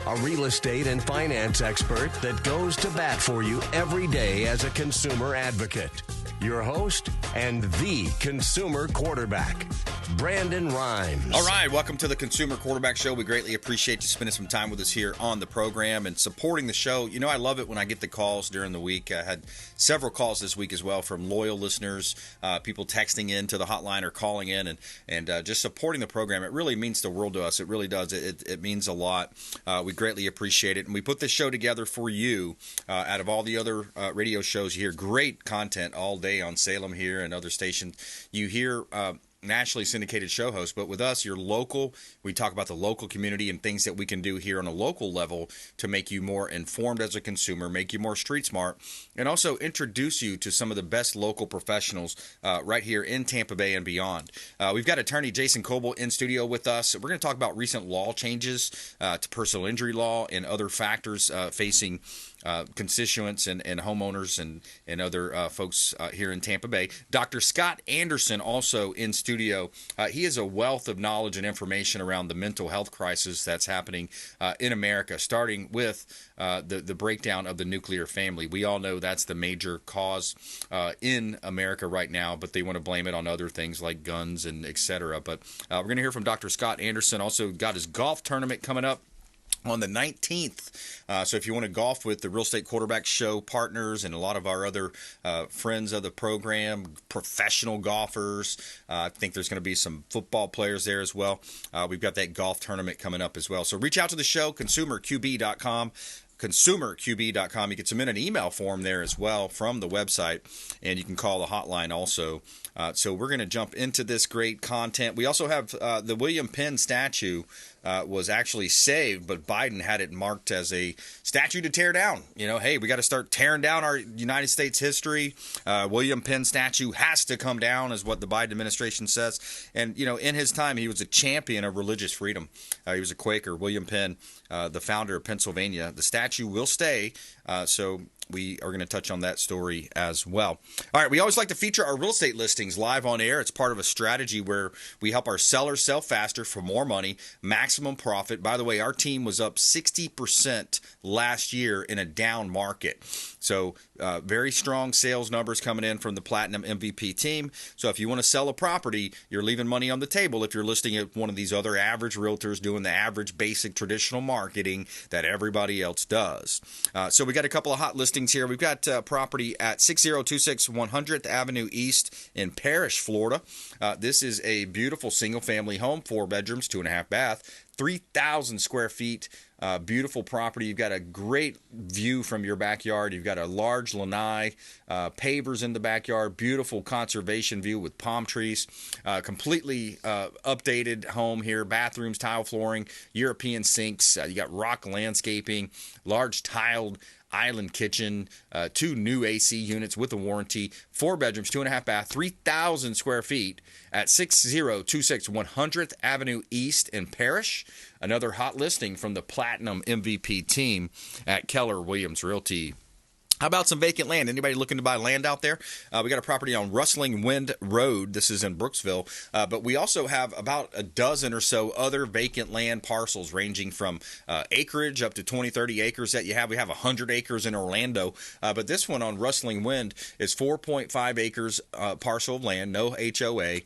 a real estate and finance expert that goes to bat for you every day as a consumer advocate. Your host and the consumer quarterback, Brandon Rhymes. All right, welcome to the Consumer Quarterback Show. We greatly appreciate you spending some time with us here on the program and supporting the show. You know, I love it when I get the calls during the week. I had several calls this week as well from loyal listeners, people texting in to the hotline or calling in and just supporting the program. It really means the world to us. It really does. It means a lot. We greatly appreciate it. And we put this show together for you. Out of all the other radio shows, you hear great content all day on Salem here and other stations. You hear nationally syndicated show hosts, but with us, you're local. We talk about the local community and things that we can do here on a local level to make you more informed as a consumer, make you more street smart, and also introduce you to some of the best local professionals right here in Tampa Bay and beyond. We've got attorney Jason Kobal in studio with us. We're going to talk about recent law changes to personal injury law and other factors facing constituents and homeowners and other folks here in Tampa Bay. Dr. Scott Anderson also in studio. He is a wealth of knowledge and information around the mental health crisis that's happening in America, starting with the breakdown of the nuclear family. We all know that's the major cause in America right now, but they want to blame it on other things like guns and et cetera. But we're going to hear from Dr. Scott Anderson. Also got his golf tournament coming up on the 19th. So if you want to golf with the Real Estate Quarterback Show partners and a lot of our other friends of the program, professional golfers, I think there's going to be some football players there as well. We've got that golf tournament coming up as well. So reach out to the show, consumerqb.com. consumerqb.com. You can submit an email form there as well from the website, and you can call the hotline also. So we're going to jump into this great content. We also have the William Penn statue was actually saved, but Biden had it marked as a statue to tear down. You know, hey, we got to start tearing down our United States history. William Penn statue has to come down is what the Biden administration says. And, you know, in his time, he was a champion of religious freedom. He was a Quaker. William Penn, the founder of Pennsylvania. The statue will stay, so we are going to touch on that story as well. All right, we always like to feature our real estate listings live on air. It's part of a strategy where we help our sellers sell faster for more money, maximum profit. By the way, our team was up 60% last year in a down market. So very strong sales numbers coming in from the Platinum MVP team. So if you want to sell a property, you're leaving money on the table if you're listing at one of these other average realtors doing the average basic traditional marketing that everybody else does. So we got a couple of hot listings here. We've got property at 6026 100th Avenue East in Parrish, Florida. This is a beautiful single-family home, 4 bedrooms, 2.5 bath, 3,000 square feet. Beautiful property. You've got a great view from your backyard. You've got a large lanai, pavers in the backyard, beautiful conservation view with palm trees, completely updated home here, bathrooms, tile flooring, European sinks. You got rock landscaping, large tiled island kitchen, 2 new AC units with a warranty, 4 bedrooms, 2.5 bath, 3,000 square feet at 6026 100th Avenue East in Parrish. Another hot listing from the Platinum MVP team at Keller Williams Realty. How about some vacant land? Anybody looking to buy land out there? We got a property on Rustling Wind Road. This is in Brooksville. But we also have about a dozen or so other vacant land parcels ranging from acreage up to 20, 30 acres that you have. We have 100 acres in Orlando. But this one on Rustling Wind is 4.5 acres parcel of land, no HOA.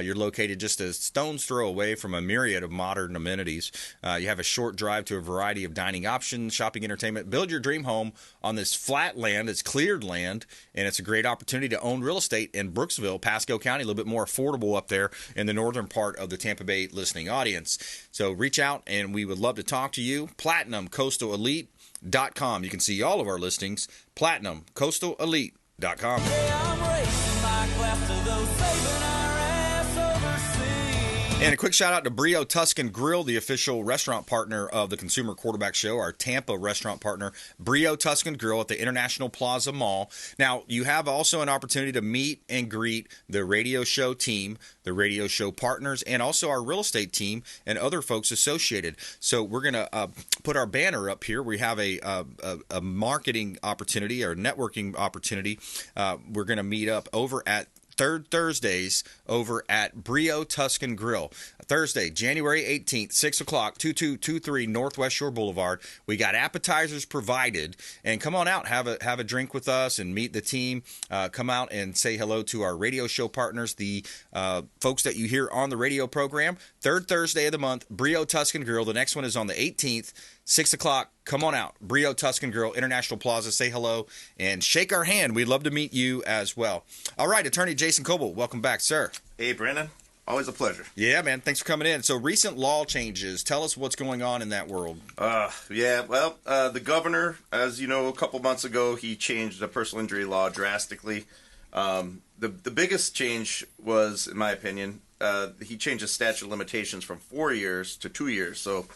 You're located just a stone's throw away from a myriad of modern amenities. You have a short drive to a variety of dining options, shopping, entertainment. Build your dream home on this flat land. It's cleared land, and it's a great opportunity to own real estate in Brooksville, Pasco County, a little bit more affordable up there in the northern part of the Tampa Bay listening audience. So reach out, and we would love to talk to you. PlatinumCoastalElite.com. You can see all of our listings. PlatinumCoastalElite.com. And a quick shout out to Brio Tuscan Grill, the official restaurant partner of the Consumer Quarterback Show, our Tampa restaurant partner, Brio Tuscan Grill at the International Plaza Mall. Now, you have also an opportunity to meet and greet the radio show team, the radio show partners, and also our real estate team and other folks associated. So we're going to put our banner up here. We have a marketing opportunity or networking opportunity. We're going to meet up over at third Thursdays over at Brio Tuscan Grill. Thursday, January 18th, 6 o'clock, 2223 Northwest Shore Boulevard. We got appetizers provided. And come on out, have a drink with us and meet the team. Come out and say hello to our radio show partners, the folks that you hear on the radio program. Third Thursday of the month, Brio Tuscan Grill. The next one is on the 18th, 6 o'clock. Come on out. Brio Tuscan Grill, International Plaza. Say hello and shake our hand. We'd love to meet you as well. All right, Attorney Jason Kobal, welcome back, sir. Hey, Brandon. Always a pleasure. Yeah, man. Thanks for coming in. So recent law changes. Tell us what's going on in that world. The governor, as you know, a couple months ago, he changed the personal injury law drastically. The biggest change was, in my opinion, he changed the statute of limitations from 4 years to 2 years. So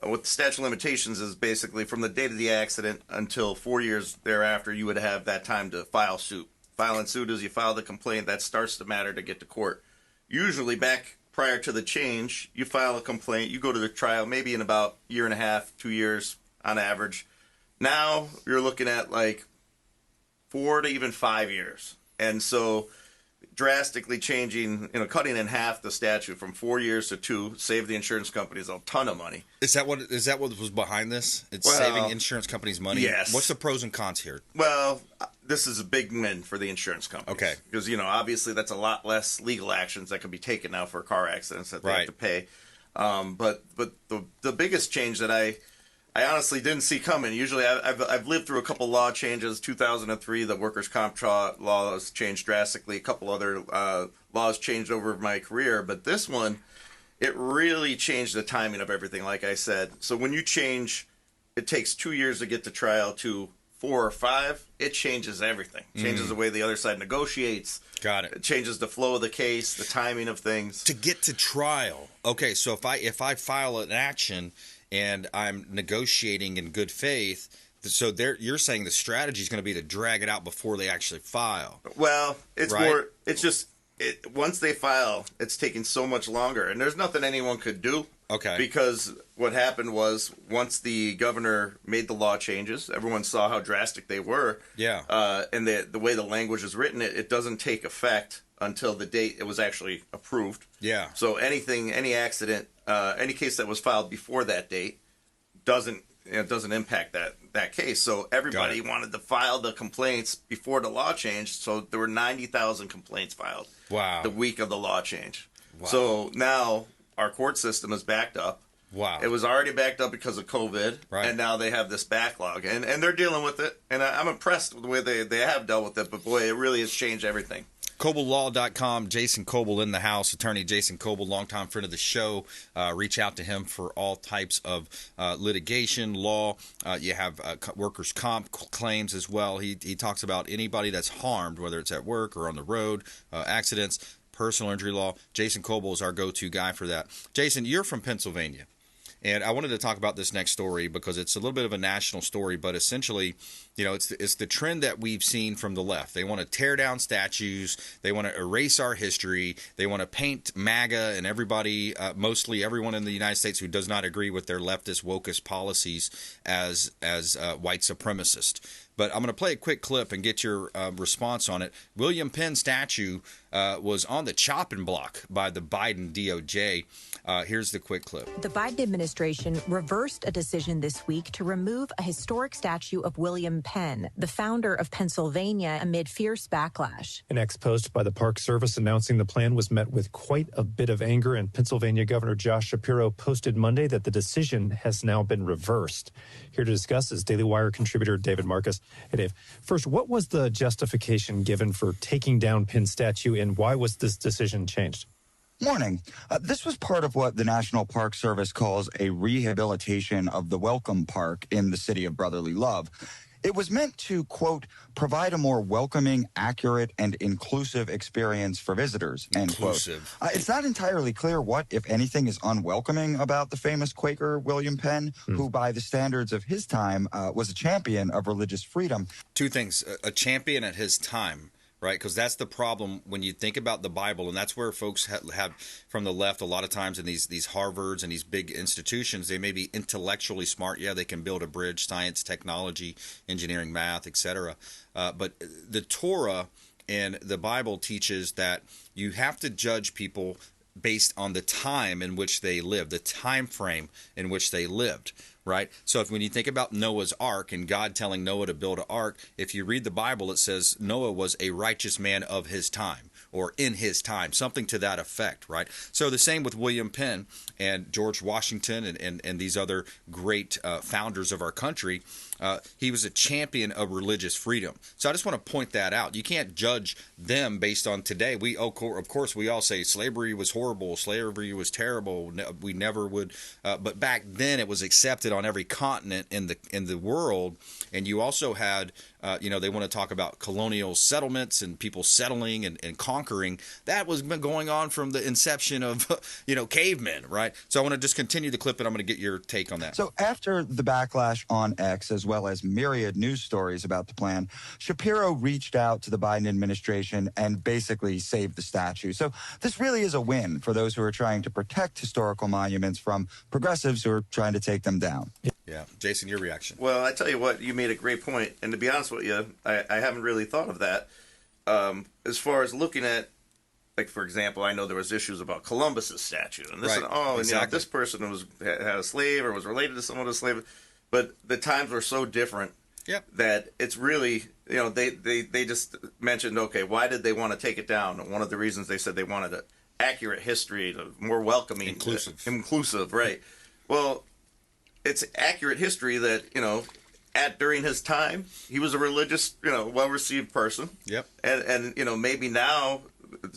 what the statute of limitations is basically from the date of the accident until 4 years thereafter, you would have that time to file suit. Filing suit is you file the complaint. That starts the matter to get to court. Usually back prior to the change, you file a complaint, you go to the trial maybe in about a year and a half, 2 years on average. Now you're looking at like 4 to even 5 years. And so drastically changing, cutting in half the statute from 4 years to 2, saved the insurance companies a ton of money. Is that what was behind this? It's saving insurance companies money? Yes. What's the pros and cons here? Well, this is a big win for the insurance companies. Okay. Because, obviously that's a lot less legal actions that can be taken now for car accidents that they have to pay. But the biggest change that I honestly didn't see coming. Usually I've lived through a couple law changes. 2003, the workers' comp law has changed drastically. A couple other laws changed over my career. But this one, it really changed the timing of everything, like I said. So when you change, it takes 2 years to get to trial to 4 or 5, it changes everything. It changes the way the other side negotiates. Got it. It changes the flow of the case, the timing of things. To get to trial. Okay, so if I file an action and I'm negotiating in good faith, so you're saying the strategy is going to be to drag it out before they actually file. Well, it's right? more. It's just once they file, it's taking so much longer, and there's nothing anyone could do. Okay. Because what happened was once the governor made the law changes, everyone saw how drastic they were. Yeah. And the way the language is written, it doesn't take effect until the date it was actually approved. Yeah. So any accident, any case that was filed before that date doesn't impact that case. So everybody wanted to file the complaints before the law changed. So there were 90,000 complaints filed. Wow. The week of the law change. Wow. So now our court system is backed up. Wow. It was already backed up because of COVID, right. And now they have this backlog, and they're dealing with it. And I'm impressed with the way they have dealt with it, but boy, it really has changed everything. KobalLaw.com, Jason Kobal in the house, attorney Jason Kobal, longtime friend of the show. Reach out to him for all types of litigation, law. You have workers' comp claims as well. He talks about anybody that's harmed, whether it's at work or on the road, accidents, personal injury law. Jason Kobal is our go-to guy for that. Jason, you're from Pennsylvania. And I wanted to talk about this next story because it's a little bit of a national story, but essentially, it's the trend that we've seen from the left. They want to tear down statues. They want to erase our history. They want to paint MAGA and everybody, mostly everyone in the United States who does not agree with their leftist, wokist policies as white supremacist. But I'm going to play a quick clip and get your response on it. William Penn statue was on the chopping block by the Biden DOJ. Here's the quick clip. The Biden administration reversed a decision this week to remove a historic statue of William Penn, the founder of Pennsylvania, amid fierce backlash. An ex-post by the Park Service announcing the plan was met with quite a bit of anger, and Pennsylvania Governor Josh Shapiro posted Monday that the decision has now been reversed. Here to discuss is Daily Wire contributor David Marcus. Hey, Dave. First, what was the justification given for taking down Penn's statue, and why was this decision changed? Morning. This was part of what the National Park Service calls a rehabilitation of the Welcome Park in the city of brotherly love. It was meant to, quote, provide a more welcoming, accurate, and inclusive experience for visitors, end quote. It's not entirely clear what, if anything, is unwelcoming about the famous Quaker William Penn, who, by the standards of his time, was a champion of religious freedom. Two things. A champion at his time. Right, because that's the problem when you think about the Bible, and that's where folks have from the left a lot of times in these Harvards and these big institutions. They may be intellectually smart. Yeah, they can build a bridge, science, technology, engineering, math, etc. But the Torah And the Bible teaches that you have to judge people based on the time in which they lived, the time frame in which they lived, right? So when you think about Noah's ark and God telling Noah to build an ark, if you read the Bible, it says Noah was a righteous man of his time, or in his time, something to that effect, right? So the same with William Penn and George Washington and these other great founders of our country. He was a champion of religious freedom. So I just want to point that out. You can't judge them based on today. Of course, we all say slavery was horrible, slavery was terrible. We never would. But back then, it was accepted on every continent in the world. And you also had, they want to talk about colonial settlements and people settling and conquering. That was been going on from the inception of, cavemen, right? So I want to just continue the clip, and I'm going to get your take on that. So after the backlash on X, as well as myriad news stories about the plan, Shapiro reached out to the Biden administration and basically saved the statue. So this really is a win for those who are trying to protect historical monuments from progressives who are trying to take them down. Yeah. Jason, your reaction. Well, I tell you what, you made a great point. And to be honest with you, I haven't really thought of that. As far as looking at, like, for example, I know there was issues about Columbus's statue. And this, right. Exactly. This person had a slave or was related to someone with a slave. But the times were so different that it's really, they just mentioned, okay, why did they want to take it down? And one of the reasons they said they wanted an accurate history, more welcoming. Inclusive, right. Well, it's accurate history that, during his time, he was a religious, well-received person. Yep. And maybe now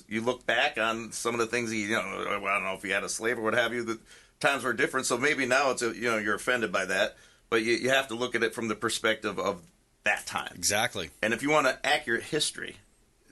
you look back on some of the things I don't know if he had a slave or what have you, the times were different. So maybe now it's, you're offended by that. But you have to look at it from the perspective of that time. Exactly. And if you want an accurate history,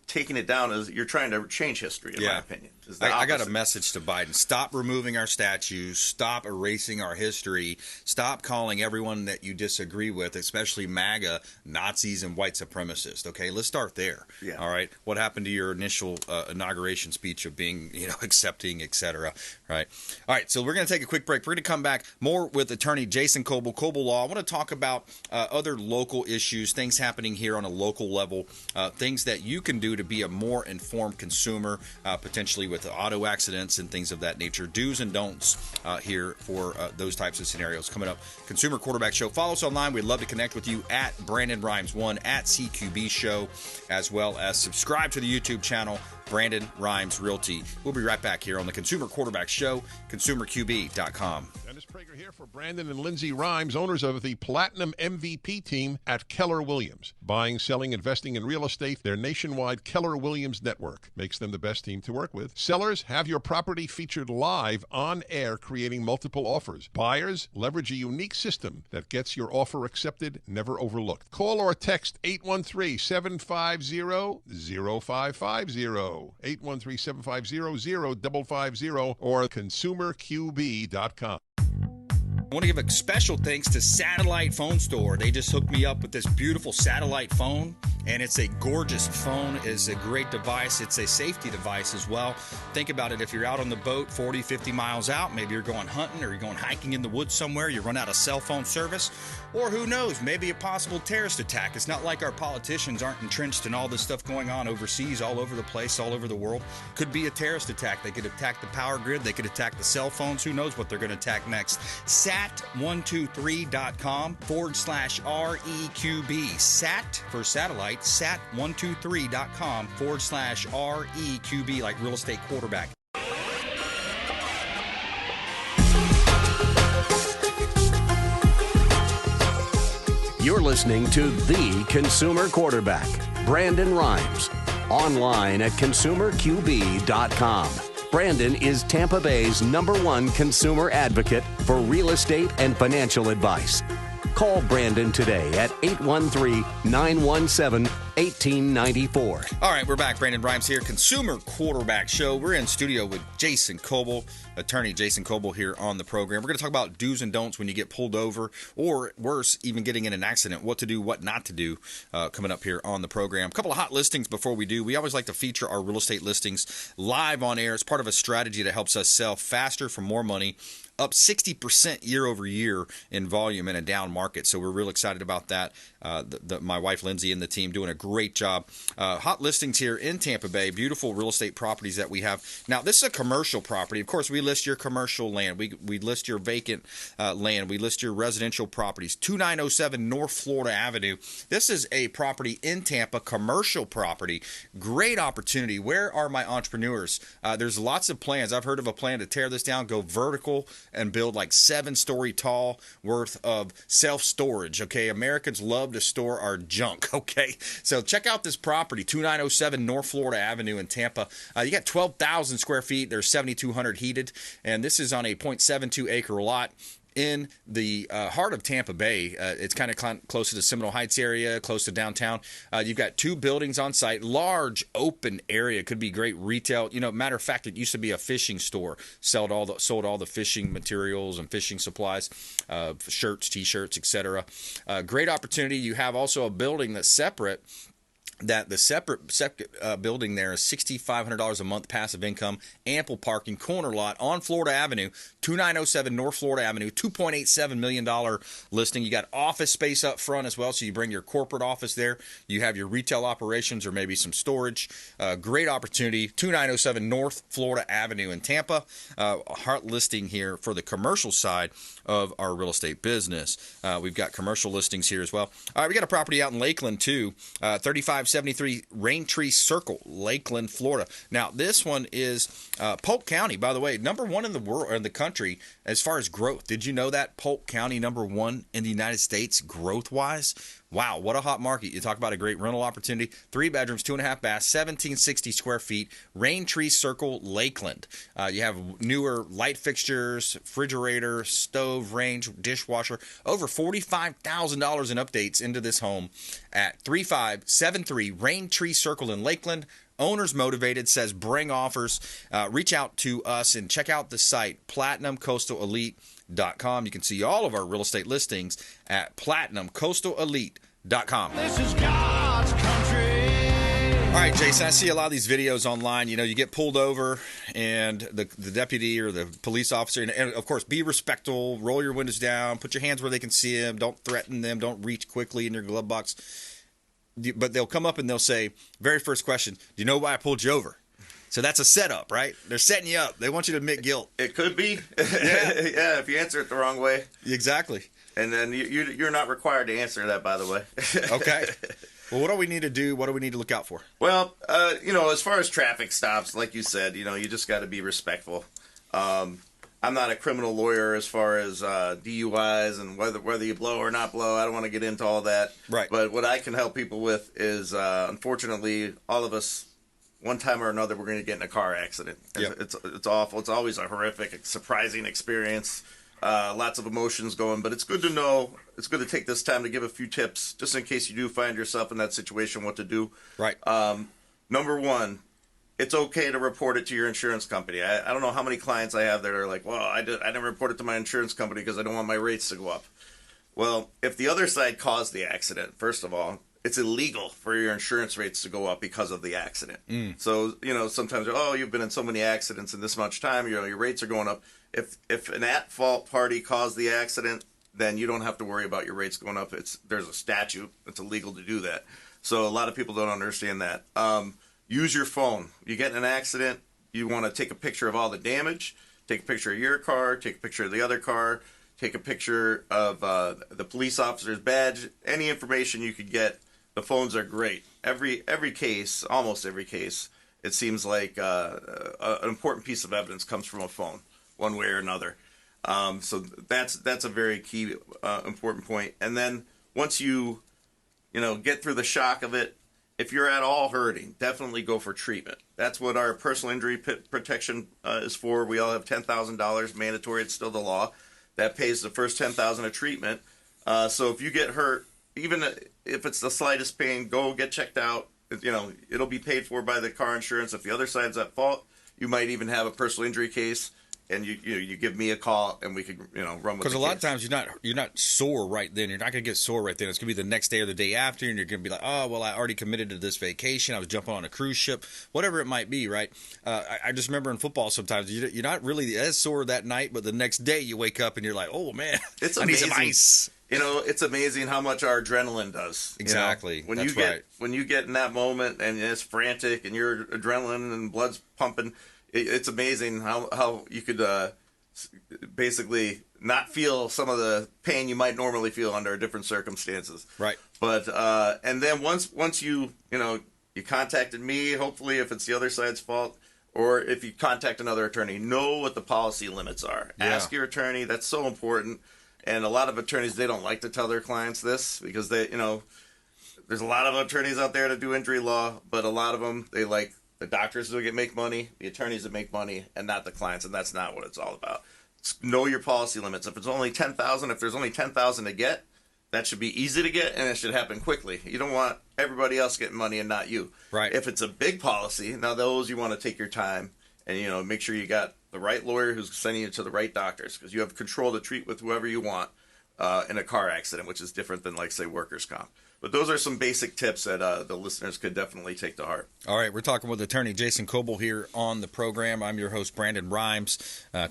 taking it down is you're trying to change history, in my opinion. I got a message to Biden. Stop removing our statues. Stop erasing our history. Stop calling everyone that you disagree with, especially MAGA, Nazis and white supremacists. Okay, let's start there. Yeah. All right. What happened to your initial inauguration speech of being, accepting, etc. Right. All right. So we're going to take a quick break. We're going to come back more with attorney Jason Kobal, Kobal Law. I want to talk about other local issues, things happening here on a local level, things that you can do to be a more informed consumer, potentially with auto accidents and things of that nature. Do's and don'ts here for those types of scenarios coming up. Consumer Quarterback Show. Follow us online. We'd love to connect with you at Brandon Rhymes 1 at CQB Show, as well as subscribe to the YouTube channel Brandon Rhymes Realty. We'll be right back here on the Consumer Quarterback Show, consumerqb.com. Dennis Prager here for Brandon and Lindsay Rhymes, owners of the Platinum MVP team at Keller Williams. Buying, selling, investing in real estate, their nationwide Keller Williams network makes them the best team to work with. Sellers, have your property featured live on air, creating multiple offers. Buyers, leverage a unique system that gets your offer accepted, never overlooked. Call or text 813-750-0550. 813-750-0550 or consumerqb.com. I want to give a special thanks to Satellite Phone Store. They just hooked me up with this beautiful satellite phone, and it's a gorgeous phone. It's a great device. It's a safety device as well. Think about it. If you're out on the boat 40, 50 miles out, maybe you're going hunting or you're going hiking in the woods somewhere, you run out of cell phone service, or who knows, maybe a possible terrorist attack. It's not like our politicians aren't entrenched in all this stuff going on overseas, all over the place, all over the world. Could be a terrorist attack. They could attack the power grid. They could attack the cell phones. Who knows what they're going to attack next? sat123.com/REQB. Sat for satellite, sat123.com/REQB, like real estate quarterback. You're listening to The Consumer Quarterback, Brandon Rhymes, online at consumerqb.com. Brandon is Tampa Bay's #1 consumer advocate for real estate and financial advice. Call Brandon today at 813-917-1894. All right, we're back. Brandon Rhymes here, Consumer Quarterback Show. We're in studio with Jason Kobal, attorney Jason Kobal here on the program. We're going to talk about do's and don'ts when you get pulled over, or worse, even getting in an accident, what to do, what not to do, coming up here on the program. A couple of hot listings before we do. We always like to feature our real estate listings live on air. It's part of a strategy that helps us sell faster for more money, up 60% year over year in volume in a down market. So we're real excited about that. My wife Lindsay and the team doing a great job. Hot listings here in Tampa Bay. Beautiful real estate properties that we have. Now, this is a commercial property. Of course, we list your commercial land. We list your vacant land. We list your residential properties. 2907 North Florida Avenue. This is a property in Tampa, commercial property. Great opportunity. Where are my entrepreneurs? There's lots of plans. I've heard of a plan to tear this down, go vertical, and build like 7-story tall worth of self-storage. Okay, Americans love to store our junk. Okay, so check out this property, 2907 North Florida Avenue in Tampa. You got 12,000 square feet. There's 7,200 heated, and this is on a 0.72 acre lot in the heart of Tampa Bay. It's kind of close to the Seminole Heights area, close to downtown. You've got 2 buildings on site, large open area. Could be great retail. Matter of fact, it used to be a fishing store. Sold all the fishing materials and fishing supplies, shirts, T-shirts, etc. Great opportunity. You have also a building that's separate. The separate building there is $6,500 a month passive income, ample parking, corner lot on Florida Avenue, 2907 North Florida Avenue, $2.87 million listing. You got office space up front as well, so you bring your corporate office there. You have your retail operations or maybe some storage. Great opportunity, 2907 North Florida Avenue in Tampa. Hot listing here for the commercial side of our real estate business. We've got commercial listings here as well. All right, we got a property out in Lakeland too, 3573 Raintree Circle, Lakeland, Florida. Now, this one is Polk County, by the way, number 1 in the world, or in the country, as far as growth. Did you know that? Polk County, number 1 in the United States, growth-wise. Wow, what a hot market. You talk about a great rental opportunity. 3 bedrooms, 2.5 baths, 1,760 square feet, Raintree Circle, Lakeland. You have newer light fixtures, refrigerator, stove, range, dishwasher. Over $45,000 in updates into this home at 3573 Raintree Circle in Lakeland. Owners motivated, says bring offers. Reach out to us and check out the site, PlatinumCoastalElite.com. You can see all of our real estate listings at PlatinumCoastalElite.com. This is God's country. All right, Jason, I see a lot of these videos online. You get pulled over and the deputy or the police officer, and of course, be respectful, roll your windows down, put your hands where they can see them, don't threaten them, don't reach quickly in your glove box. But they'll come up and they'll say, very first question, do you know why I pulled you over? So that's a setup, right? They're setting you up. They want you to admit guilt. It could be. Yeah. Yeah, if you answer it the wrong way. Exactly. And then you're not required to answer that, by the way. Okay. Well, what do we need to do? What do we need to look out for? Well, as far as traffic stops, like you said, you just got to be respectful. I'm not a criminal lawyer as far as DUIs and whether you blow or not blow. I don't want to get into all that. Right. But what I can help people with is, unfortunately, all of us, one time or another, we're going to get in a car accident. Yep. It's awful. It's always a horrific, surprising experience. Lots of emotions going, but it's good to know. It's good to take this time to give a few tips, just in case you do find yourself in that situation, what to do. Right. Number 1. It's okay to report it to your insurance company. I don't know how many clients I have that are like, well, I never report it to my insurance company because I don't want my rates to go up. Well, if the other side caused the accident, first of all, it's illegal for your insurance rates to go up because of the accident. So, sometimes, you've been in so many accidents in this much time, your rates are going up. If an at-fault party caused the accident, then you don't have to worry about your rates going up. There's a statute. It's illegal to do that. So a lot of people don't understand that. Use your phone. You get in an accident, you want to take a picture of all the damage, take a picture of your car, take a picture of the other car, take a picture of the police officer's badge, any information you could get. The phones are great. Every case, almost every case, it seems like an important piece of evidence comes from a phone, one way or another. So that's a very key, important point. And then once you get through the shock of it, if you're at all hurting, definitely go for treatment. That's what our personal injury protection is for. We all have $10,000 mandatory. It's still the law. That pays the first $10,000 of treatment. So if you get hurt, even if it's the slightest pain, go get checked out. It'll be paid for by the car insurance. If the other side's at fault, you might even have a personal injury case. and you give me a call, and we could run with. Because a lot of times you're not sore right then. You're not going to get sore right then. It's going to be the next day or the day after, and you're going to be like, oh well, I already committed to this vacation. I was jumping on a cruise ship, whatever it might be, right? I just remember in football sometimes you're not really as sore that night, but the next day you wake up and you're like, oh man, it's I need some ice. It's amazing how much our adrenaline does. Exactly. When you get in that moment and it's frantic and your adrenaline and blood's pumping, it's amazing how you could basically not feel some of the pain you might normally feel under different circumstances. Right. But and then once you contacted me, hopefully if it's the other side's fault, or if you contact another attorney, know what the policy limits are. Yeah. Ask your attorney. That's so important. And a lot of attorneys, they don't like to tell their clients this because there's a lot of attorneys out there that do injury law, but a lot of them, they like the doctors that make money, the attorneys that make money, and not the clients. And that's not what it's all about. Know your policy limits. If it's only $10,000, if there's only $10,000 to get, that should be easy to get, and it should happen quickly. You don't want everybody else getting money and not you. Right. If it's a big policy, now those you want to take your time and make sure you got the right lawyer who's sending you to the right doctors, because you have control to treat with whoever you want in a car accident, which is different than, like, say, workers' comp. But those are some basic tips that the listeners could definitely take to heart. All right, we're talking with attorney Jason Kobal here on the program. I'm your host, Brandon Rhymes.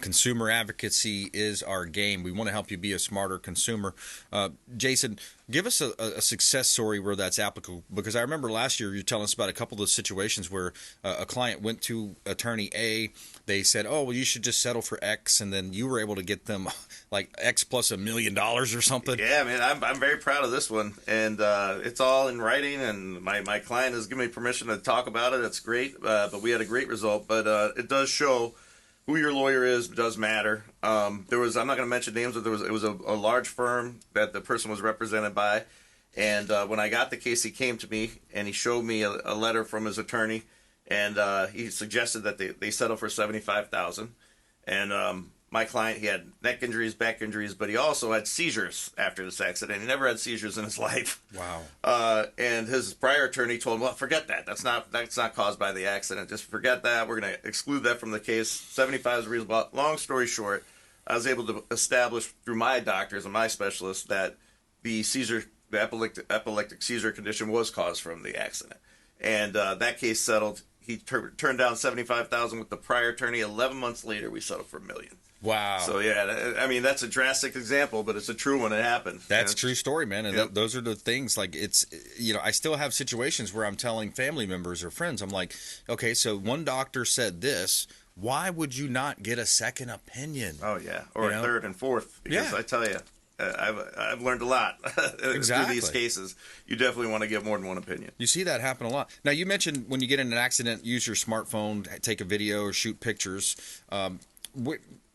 Consumer advocacy is our game. We want to help you be a smarter consumer. Jason, give us a success story where that's applicable, because I remember last year you telling us about a couple of situations where a client went to attorney A. They said, oh, well, you should just settle for X, and then you were able to get them like X plus $1 million or something. Yeah, man, I'm very proud of this one, and it's all in writing, and my client has given me permission to talk about it. It's great, but we had a great result. But it does show who your lawyer is does matter. I'm not going to mention names, but it was a large firm that the person was represented by, and when I got the case, he came to me and he showed me a letter from his attorney, and he suggested that they settle for $75,000, and my client, he had neck injuries, back injuries, but he also had seizures after this accident. He never had seizures in his life. Wow. And his prior attorney told him, well, forget that. That's not caused by the accident. Just forget that. We're going to exclude that from the case. 75 is reasonable. Long story short, I was able to establish through my doctors and my specialists that the epileptic seizure condition was caused from the accident. And that case settled. He turned down $75,000 with the prior attorney. 11 months later, we settled for $1 million. Wow. So, yeah, I mean, that's a drastic example, but it's a true one. It happened. That's a true story, man. And those are the things, like, it's, I still have situations where I'm telling family members or friends, I'm like, okay, so one doctor said this. Why would you not get a second opinion? Oh, yeah. Or a third and fourth. Because I tell you, I've learned a lot through these cases. You definitely want to get more than one opinion. You see that happen a lot. Now, you mentioned when you get in an accident, use your smartphone, take a video or shoot pictures.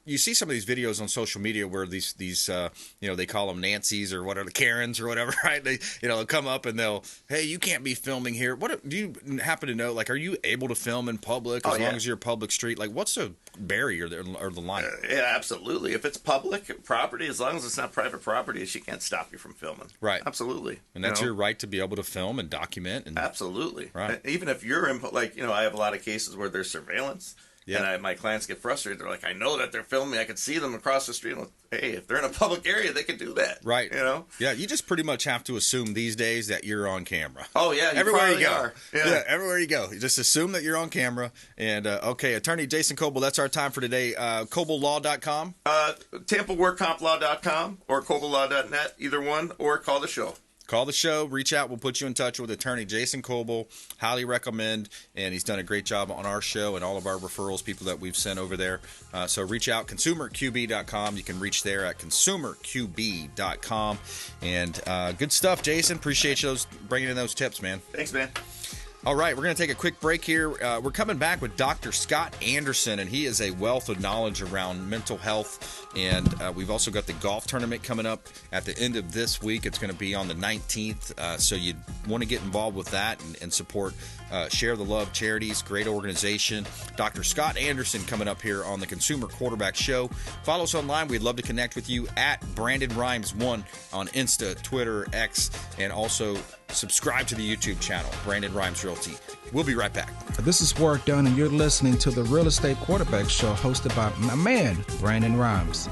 You see some of these videos on social media where these they call them Nancy's or whatever, Karens or whatever, right? They'll come up and hey, you can't be filming here. What do you happen to know? Like, are you able to film in public as long as you're public street? Like, what's the barrier there or the line? Yeah, absolutely. If it's public property, as long as it's not private property, she can't stop you from filming. Right. Absolutely. And that's your right to be able to film and document. Absolutely. Right. Even if you're in, I have a lot of cases where there's surveillance. Yeah. And my clients get frustrated. They're like, I know that they're filming. I can see them across the street. Hey, if they're in a public area, they can do that. Right. Yeah, you just pretty much have to assume these days that you're on camera. Oh, yeah. Everywhere you go. Are. Yeah, everywhere you go. You just assume that you're on camera. And, okay, attorney Jason Kobal, that's our time for today. KobalLaw.com? TampaWorkCompLaw.com or KobalLaw.net, either one, or call the show. Call the show, reach out. We'll put you in touch with attorney Jason Kobal. Highly recommend, and he's done a great job on our show and all of our referrals, people that we've sent over there. So reach out, consumerqb.com. You can reach there at consumerqb.com. And good stuff, Jason. Appreciate you bringing in those tips, man. Thanks, man. All right, we're going to take a quick break here. We're coming back with Dr. Scott Anderson, and he is a wealth of knowledge around mental health. And we've also got the golf tournament coming up at the end of this week. It's going to be on the 19th, so you want to get involved with that and support Share the Love Charities, great organization. Dr. Scott Anderson coming up here on the Consumer Quarterback Show. Follow us online. We'd love to connect with you at Brandon Rhymes1 on Insta, Twitter, X, and also Subscribe to the YouTube channel, Brandon Rhymes Realty. We'll be right back. This is Work Done, and you're listening to the Real Estate Quarterback Show hosted by my man, Brandon Rhymes.